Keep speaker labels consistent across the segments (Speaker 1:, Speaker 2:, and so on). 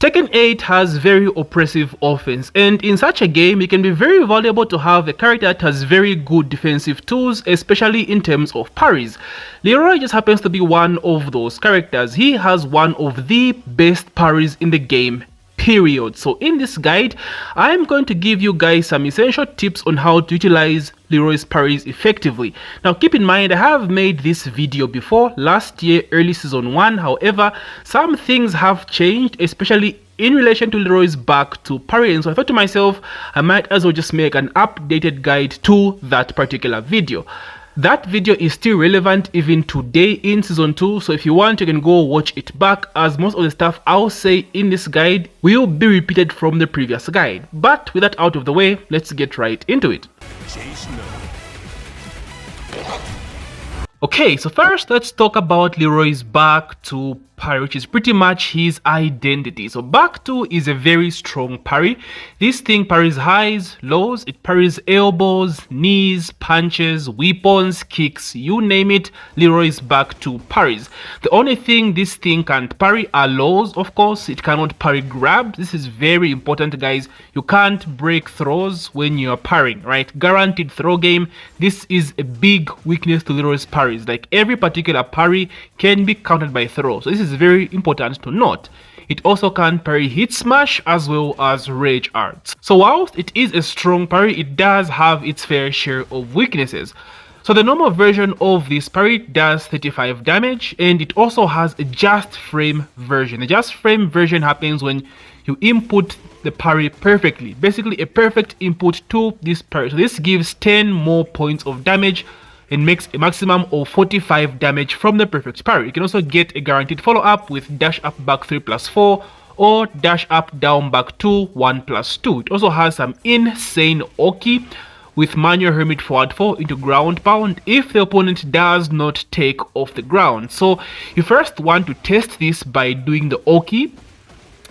Speaker 1: Tekken 8 has very oppressive offense, and in such a game it can be very valuable to have a character that has very good defensive tools, especially in terms of parries. Leroy just happens to be one of those characters. He has one of the best parries in the game, period. So in this guide, I'm going to give you guys some essential tips on how to utilize Leroy's parries effectively. Now keep in mind, I have made this video before last year, early season 1. However, some things have changed, especially in relation to Leroy's back to parry, and so I thought to myself I might as well just make an updated guide to that particular video. That video is still relevant even today in season 2, so if you want you can go watch it back, as most of the stuff I'll say in this guide will be repeated from the previous guide. But with that out of the way, let's get right into it. Okay, so first let's talk about Leroy's back to parry, which is pretty much his identity. So back two is a very strong parry. This thing parries highs, lows, it parries elbows, knees, punches, weapons, kicks, you name it. Leroy's back two parries. The only thing this thing can't parry are lows, of course. It cannot parry grabs. This is very important, guys. You can't break throws when you're parrying, right? Guaranteed throw game. This is a big weakness to Leroy's parries. Like every particular parry can be countered by throw. So this is very important to note. It also can parry hit smash as well as rage arts. So whilst it is a strong parry, it does have its fair share of weaknesses. So the normal version of this parry does 35 damage, and it also has a just frame version. The just frame version happens when you input the parry perfectly. Basically a perfect input to this parry. So this gives 10 more points of damage and makes a maximum of 45 damage from the perfect parry. You can also get a guaranteed follow-up with dash up back 3+4 or dash up down back 2 1+2. It also has some insane oki with manual Hermit forward 4 into ground pound if the opponent does not take off the ground. So you first want to test this by doing the oki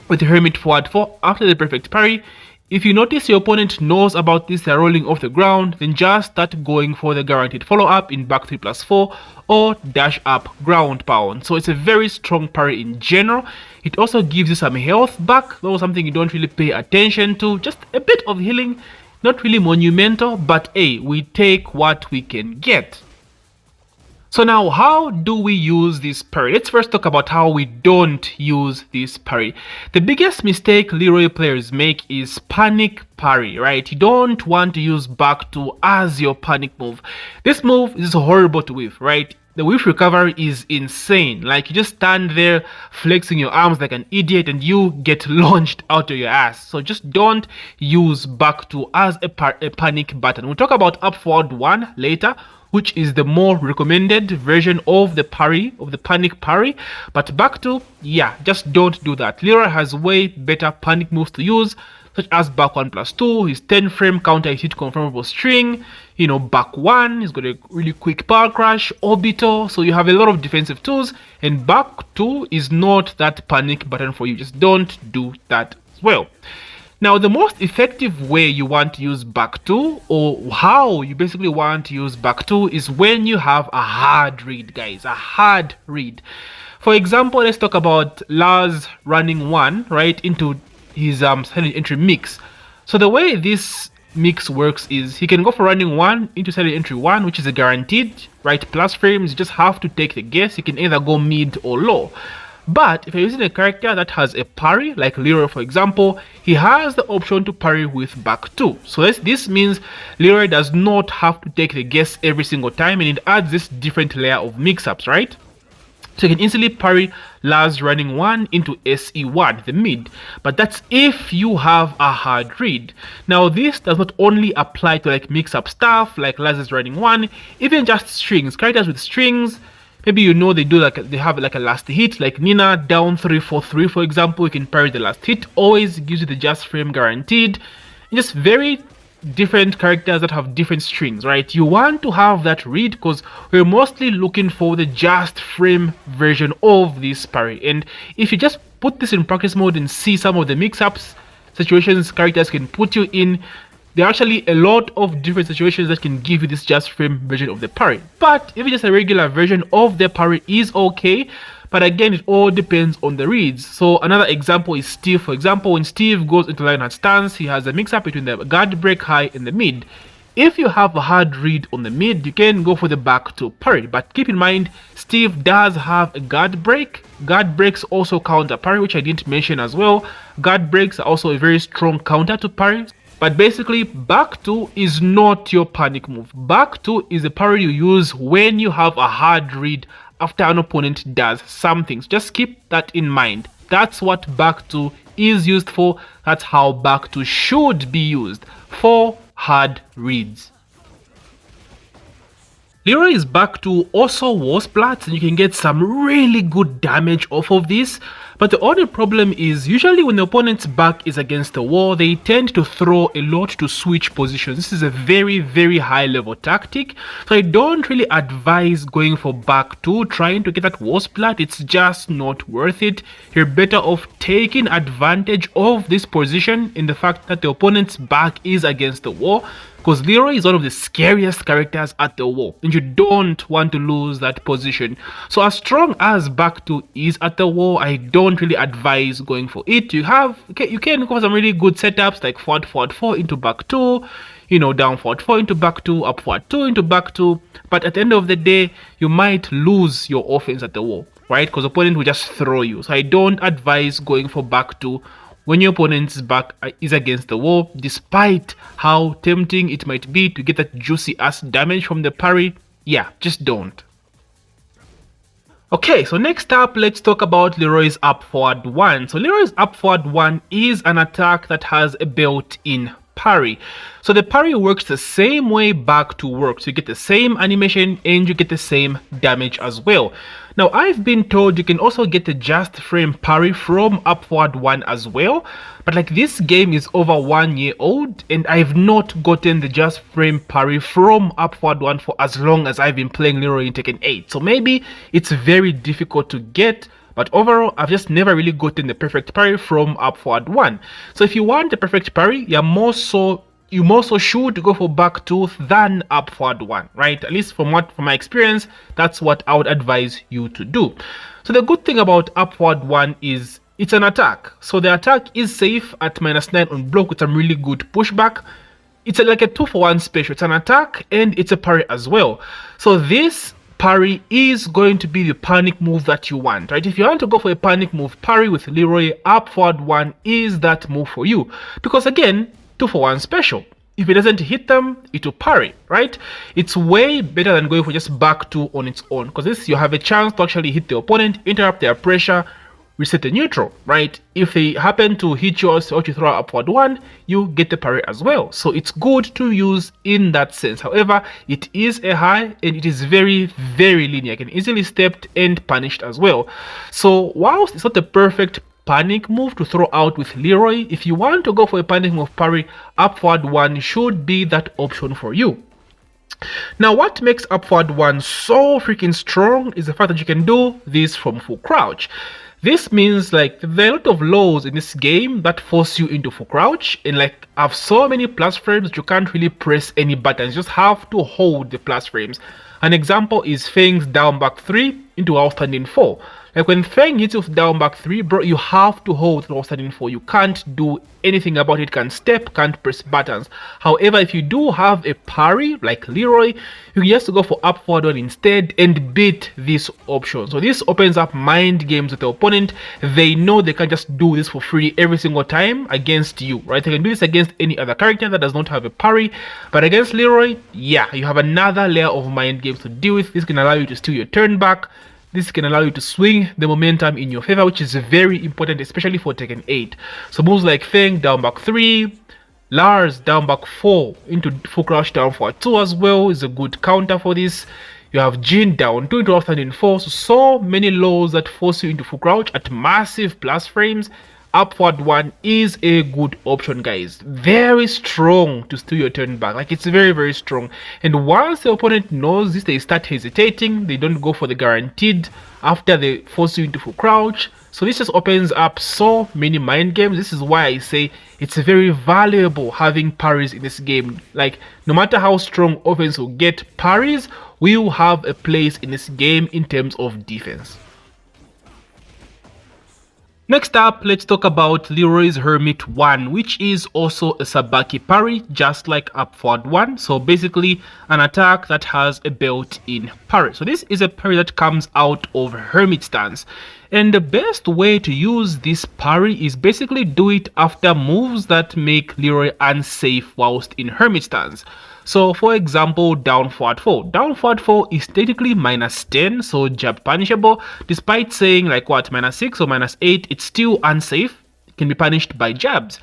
Speaker 1: with the Hermit forward 4 after the perfect parry. If you notice your opponent knows about this, they're rolling off the ground, then just start going for the guaranteed follow-up in back 3+4 or dash up ground pound. So it's a very strong parry in general. It also gives you some health back, though something you don't really pay attention to. Just a bit of healing, not really monumental, but hey, we take what we can get. So now, how do we use this parry? Let's first talk about how we don't use this parry. The biggest mistake Leroy players make is panic parry, right? You don't want to use back two as your panic move. This move is horrible to whiff, right? The whiff recovery is insane. Like you just stand there flexing your arms like an idiot and you get launched out of your ass. So just don't use back two as a panic button. We'll talk about up forward 1 later, which is the more recommended version of the parry, of the panic parry. But back to, yeah, just don't do that. Leroy has way better panic moves to use, such as back 1+2, his 10 frame counter hit confirmable string, you know, back 1, he's got a really quick power crash, orbital, so you have a lot of defensive tools, and back 2 is not that panic button for you. Just don't do that as well. Now, the most effective way you want to use back two, or how you basically want to use back two, is when you have a hard read, guys, a hard read. For example, let's talk about Lars running 1 right into his silent entry mix. So the way this mix works is he can go for running 1 into silent entry 1, which is a guaranteed, right, plus frames. You just have to take the guess. You can either go mid or low. But if you're using a character that has a parry, like Leroy for example, he has the option to parry with back 2. So this means Leroy does not have to take the guess every single time, and it adds this different layer of mix-ups, right? So you can instantly parry Lars running 1 into SE1, the mid. But that's if you have a hard read. Now this does not only apply to like mix-up stuff like Lars running 1, even just strings. Characters with strings, maybe you know they have like a last hit, like Nina down 3-4-3 for example, you can parry the last hit, always gives you the just frame guaranteed. And just very different characters that have different strings, right? You want to have that read because we're mostly looking for the just frame version of this parry. And if you just put this in practice mode and see some of the mix-ups situations characters can put you in, there are actually a lot of different situations that can give you this just frame version of the parry. But even just a regular version of the parry is okay. But again, it all depends on the reads. So another example is Steve. For example, when Steve goes into line hard stance, he has a mix-up between the guard break high and the mid. If you have a hard read on the mid, you can go for the back to parry. But keep in mind, Steve does have a guard break. Guard breaks also counter parry, which I didn't mention as well. Guard breaks are also a very strong counter to parry. But basically, back 2 is not your panic move. Back 2 is a parry you use when you have a hard read after an opponent does something. So just keep that in mind. That's what back 2 is used for. That's how back 2 should be used, for hard reads. Leroy's back 2 also was splats, and you can get some really good damage off of this. But the only problem is, usually when the opponent's back is against the wall, they tend to throw a lot to switch positions. This is a very high level tactic, so I don't really advise going for back 2, trying to get that wall splat. It's just not worth it. You're better off taking advantage of this position in the fact that the opponent's back is against the wall, because Leroy is one of the scariest characters at the wall, and you don't want to lose that position. So as strong as back 2 is at the wall, I don't really advise going for it. You can go for some really good setups like forward 4 into back 2, you know, down forward 4 into back 2, up forward 2 into back 2, but at the end of the day, you might lose your offense at the wall, right? Because the opponent will just throw you. So I don't advise going for back 2 when your opponent's back is against the wall, despite how tempting it might be to get that juicy ass damage from the parry. Yeah, just don't. Okay, so next up, let's talk about Leroy's up forward 1. So Leroy's up forward 1 is an attack that has a built-in parry. So the parry works the same way back 2 works. You get the same animation and you get the same damage as well. Now, I've been told you can also get the just frame parry from up forward 1 as well, but like this game is over 1 year old and I've not gotten the just frame parry from up forward 1 for as long as I've been playing Leroy in Tekken 8. So maybe it's very difficult to get, but overall, I've just never really gotten the perfect parry from up forward 1. So if you want the perfect parry, you more so should go for back 2 than up forward 1, right? At least from my experience, that's what I would advise you to do. So the good thing about up forward 1 is it's an attack. So the attack is safe at -9 on block with some really good pushback. It's like a 2-for-1 special. It's an attack and it's a parry as well. So this parry is going to be the panic move that you want, right? If you want to go for a panic move parry with Leroy, up forward 1 is that move for you, because again, 2-for-1 special. If it doesn't hit them, it will parry, right? It's way better than going for just back 2 on its own, because this you have a chance to actually hit the opponent, interrupt their pressure, reset the neutral, right? If they happen to hit yours or to throw up forward 1, you get the parry as well. So it's good to use in that sense. However, it is a high and it is very linear. It can easily stepped and punished as well. So whilst it's not the perfect panic move to throw out with Leroy, if you want to go for a panic move parry, up forward 1 should be that option for you. Now, what makes up forward 1 so freaking strong is the fact that you can do this from full crouch. This means like there are a lot of laws in this game that force you into full crouch, and like I have so many plus frames that you can't really press any buttons, you just have to hold the plus frames. An example is Feng's down back 3 into outstanding 4. Like when Feng hits you with down back 3, bro, you have to hold the outstanding 4. You can't do anything about it, can't step, can't press buttons. However, if you do have a parry like Leroy, you can just go for up forward 1 instead and beat this option. So this opens up mind games with the opponent. They know they can just do this for free every single time against you, right? They can do this against any other character that does not have a parry, but against Leroy, yeah, you have another layer of mind games to deal with. This can allow you to steal your turn back. This can allow you to swing the momentum in your favor, which is very important, especially for Tekken 8. So moves like Feng down back 3, Lars down back 4 into full crouch down forward 2 as well is a good counter for this. You have Jin down 2 into outstanding 4, so many lows that force you into full crouch at massive plus frames. Up forward 1 is a good option, guys. Very strong to steal your turn back. Like, it's very strong. And once the opponent knows this, they start hesitating. They don't go for the guaranteed after they force you into full crouch. So this just opens up so many mind games. This is why I say it's very valuable having parries in this game. Like, no matter how strong offense will get, parries will have a place in this game in terms of defense. Next up, let's talk about Leroy's Hermit 1, which is also a Sabaki parry, just like up forward 1. So basically an attack that has a built-in parry. So this is a parry that comes out of Hermit stance. And the best way to use this parry is basically do it after moves that make Leroy unsafe whilst in Hermit stance. So for example, down forward 4. Down forward 4 is technically minus 10, so jab punishable. Despite saying like what, minus 6 or minus 8, it's still unsafe. It can be punished by jabs.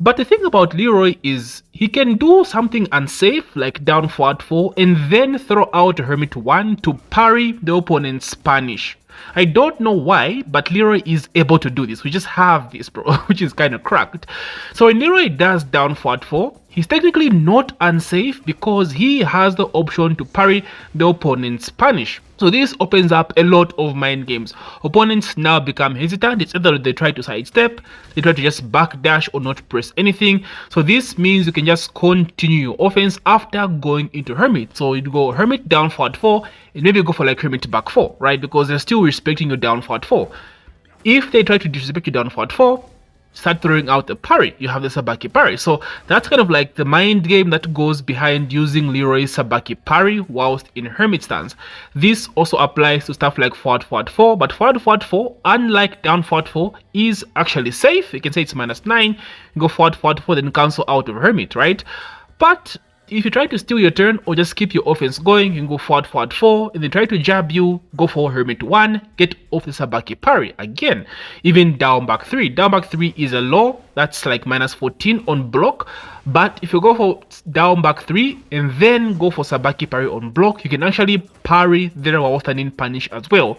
Speaker 1: But the thing about Leroy is he can do something unsafe like down forward 4 and then throw out Hermit 1 to parry the opponent's punish. I don't know why, but Leroy is able to do this. We just have this, bro, which is kind of cracked. So when Leroy does down forward 4, he's technically not unsafe because he has the option to parry the opponent's punish. So this opens up a lot of mind games. Opponents now become hesitant. It's either they try to sidestep, they try to just backdash or not press anything. So this means you can just continue your offense after going into Hermit. So you go Hermit down forward 4 and maybe go for like Hermit back 4, right? Because they're still respecting your down forward 4. If they try to disrespect your down forward 4, start throwing out a parry, you have the Sabaki parry. So that's kind of like the mind game that goes behind using Leroy's Sabaki parry whilst in Hermit stance. This also applies to stuff like forward 4, but forward 4, unlike down forward 4, is actually safe. You can say it's minus 9, you go forward 4, then cancel out of Hermit, right? But if you try to steal your turn or just keep your offense going, you can go forward 4, and then try to jab you, go for Hermit 1, get off the Sabaki parry again. Even down back 3. Down back 3 is a low, that's like minus 14 on block. But if you go for down back 3 and then go for Sabaki parry on block, you can actually parry there while standing punish as well.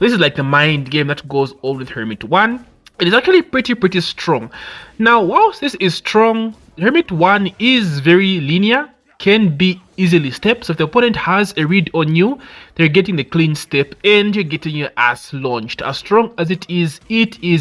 Speaker 1: This is like the mind game that goes on with Hermit 1. It is actually pretty strong. Now, whilst this is strong, Hermit 1 is very linear, can be easily stepped. So if the opponent has a read on you, they're getting the clean step and you're getting your ass launched. As strong as it is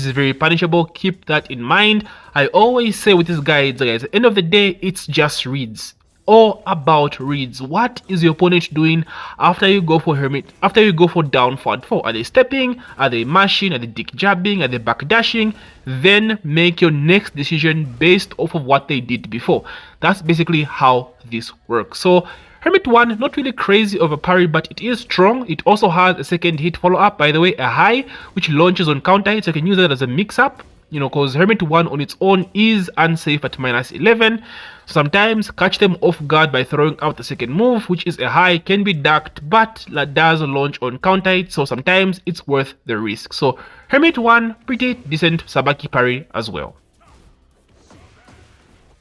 Speaker 1: very punishable. Keep that in mind. I always say with these guys, at the end of the day, it's just reads. All about reads. What is your opponent doing after you go for Hermit, after you go for down forward 4? Are they stepping? Are they mashing? Are they dick jabbing? Are they backdashing? Then make your next decision based off of what they did before. That's basically how this works. So Hermit 1, not really crazy of a parry, but it is strong. It also has a second hit follow-up, by the way, a high, which launches on counter hit, so you can use that as a mix-up. You know, because Hermit 1 on its own is unsafe at minus 11. Sometimes catch them off guard by throwing out the second move, which is a high, can be ducked, but that does launch on counter hit, so sometimes it's worth the risk. So Hermit 1, pretty decent Sabaki parry as well.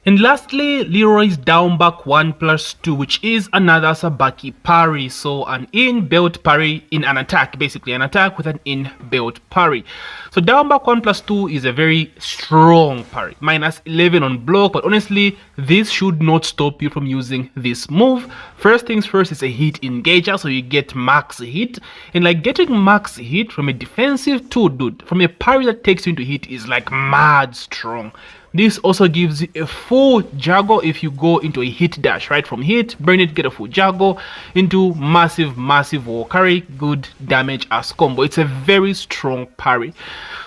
Speaker 1: And lastly, Leroy's down back 1+2, which is another Sabaki parry. So an in-built parry in an attack, basically an attack with an in-built parry. So down back 1+2 is a very strong parry, minus 11 on block, but honestly, this should not stop you from using this move. First things first, it's a hit engager, so you get max hit. And like getting max hit from a defensive tool, dude, from a parry that takes you into hit is like mad strong. This also gives you a full juggle if you go into a hit dash, right? From hit, burn it, get a full juggle into massive wall carry, good damage as combo. It's a very strong parry.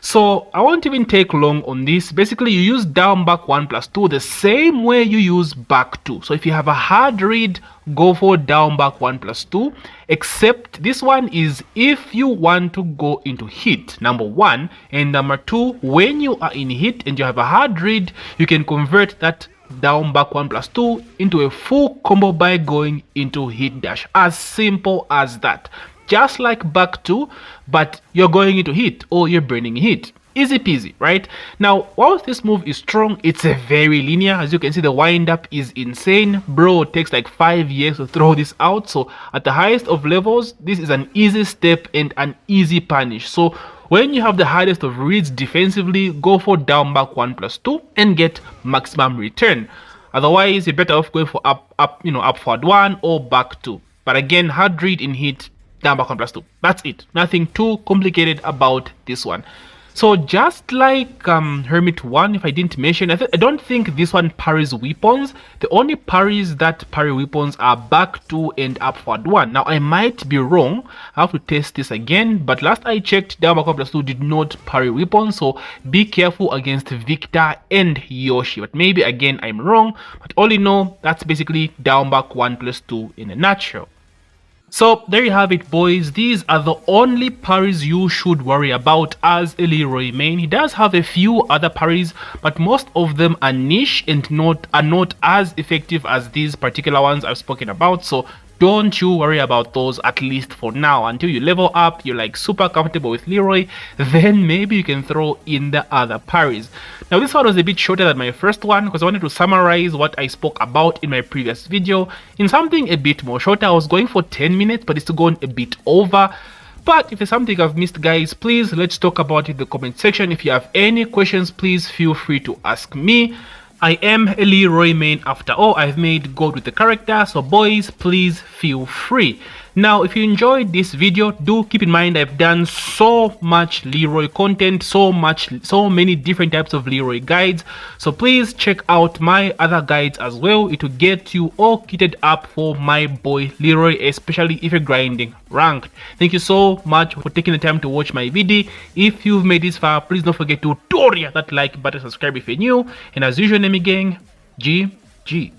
Speaker 1: So I won't even take long on this. Basically, you use down back 1+2 the same way you use back 2. So if you have a hard read, go for down back 1+2, except this one is if you want to go into hit, number 1, and number 2, when you are in hit and you have a hard read, you can convert that down back 1+2 into a full combo by going into hit dash. As simple as that. Just like back 2, but you're going into hit or you're burning hit. Easy peasy, right? Now, whilst this move is strong, it's a very linear. As you can see, the wind up is insane. Bro, it takes like 5 years to throw this out. So at the highest of levels, this is an easy step and an easy punish. So when you have the hardest of reads defensively, go for down back 1+2 and get maximum return. Otherwise, you're better off going for up forward 1 or back 2. But again, hard read in hit, down back 1+2. That's it. Nothing too complicated about this one. So just like Hermit 1, if I didn't mention, I don't think this one parries weapons. The only parries that parry weapons are back 2 and upward 1. Now I might be wrong, I have to test this again, but last I checked, down back plus 2 did not parry weapons, so be careful against Victor and Yoshi. But maybe again I'm wrong, but all in all, that's basically down back 1 plus 2 in a nutshell. So there you have it, boys. These are the only parries you should worry about as a Leroy main. He does have a few other parries, but most of them are niche and are not as effective as these particular ones I've spoken about. So don't you worry about those, at least for now. Until you level up, you're like super comfortable with Leroy, then maybe you can throw in the other parries. Now this one was a bit shorter than my first one because I wanted to summarize what I spoke about in my previous video in something a bit more shorter. I was going for 10 minutes, but it's gone a bit over. But if there's something I've missed, guys, please let's talk about it in the comment section. If you have any questions, please feel free to ask me. I am a Leroy main after all. I've made God with the character, so boys, please feel free. Now, if you enjoyed this video, do keep in mind I've done so much Leroy content, so many different types of Leroy guides. So please check out my other guides as well. It will get you all kitted up for my boy Leroy, especially if you're grinding ranked. Thank you so much for taking the time to watch my video. If you've made this far, please don't forget to hit that like button, subscribe if you're new, and as usual, name gang, GG.